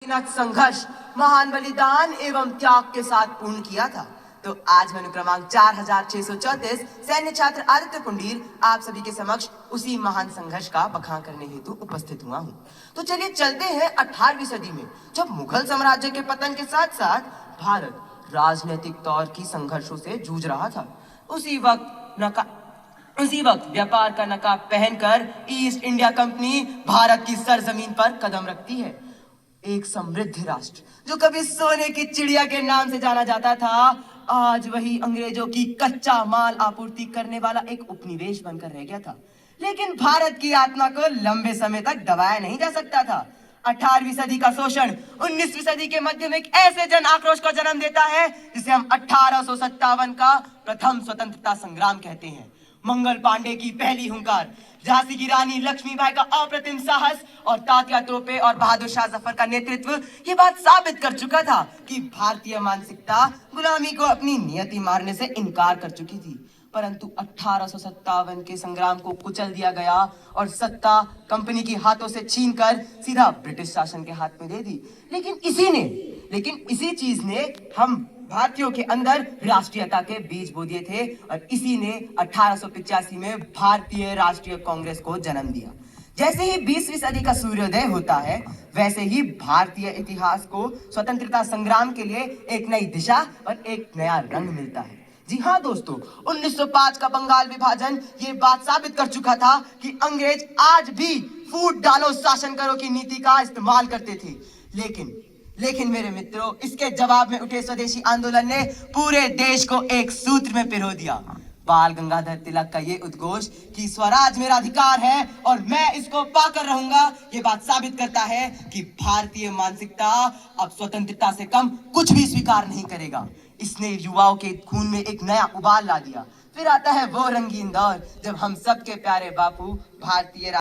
अनगिनत संघर्ष, महान बलिदान एवं त्याग के साथ पूर्ण किया था। तो आज मैं अनुक्रमांक 4634 सैन्य छात्र आदित्य पुंडीर आप सभी के समक्ष उसी महान संघर्ष का बखान करने हेतु उपस्थित हुआ हूँ। तो चलिए चलते हैं 18वीं सदी में, जब मुगल साम्राज्य के पतन के साथ साथ भारत राजनीतिक तौर की संघर्षों से जूझ रहा था। उसी वक्त व्यापार का नकाब पहनकर ईस्ट इंडिया कंपनी भारत की सरजमीन पर कदम रखती है। एक समृद्ध राष्ट्र जो कभी सोने की चिड़िया के नाम से जाना जाता था, आज वही अंग्रेजों की कच्चा माल आपूर्ति करने वाला एक उपनिवेश बनकर रह गया था। लेकिन भारत की आत्मा को लंबे समय तक दबाया नहीं जा सकता था। 18वीं सदी का शोषण 19वीं सदी के मध्य में एक ऐसे जन आक्रोश को जन्म देता है जिसे हम 1857 का प्रथम स्वतंत्रता संग्राम कहते हैं। मंगल पांडे की पहली हुंकार, झांसी की रानी लक्ष्मीबाई का अप्रतिम साहस और तात्या तोपे और बहादुर शाह जफर का नेतृत्व ये बात साबित कर चुका था कि भारतीय मानसिकता गुलामी को अपनी नियति मारने से इनकार कर चुकी थी। परंतु 1857 के संग्राम को कुचल दिया गया और सत्ता कंपनी के हाथों से छीनकर सीधा ब्रिटिश शासन के हाथ में दे दी। लेकिन इसी चीज ने हम भारतीयों के अंदर राष्ट्रीयता के बीज बो दिए थे और इसी ने 1885 में भारतीय राष्ट्रीय कांग्रेस को जन्म दिया। जैसे ही 20वीं सदी का सूर्योदय होता है, वैसे ही भारतीय इतिहास को स्वतंत्रता संग्राम के लिए एक नई दिशा और एक नया रंग मिलता है। जी हाँ दोस्तों, 1905 का बंगाल विभाजन ये बात साबित कर चुका था कि अंग्रेज आज भी फूट डालो शासन करो की नीति का इस्तेमाल करते थे। लेकिन मेरे मित्रों, इसके जवाब में उठे स्वदेशी आंदोलन ने पूरे देश को एक सूत्र में पिरो दिया। बाल गंगाधर तिलक का ये उद्घोष कि स्वराज मेरा अधिकार है और मैं इसको पाकर रहूंगा, ये बात साबित करता है कि भारतीय मानसिकता अब स्वतंत्रता से कम कुछ भी स्वीकार नहीं करेगा। इसने युवाओं के खून में एक नया उबाल ला दिया। फिर आता है वो रंगीन दौर जब हम सबके प्यारे बापू भारतीय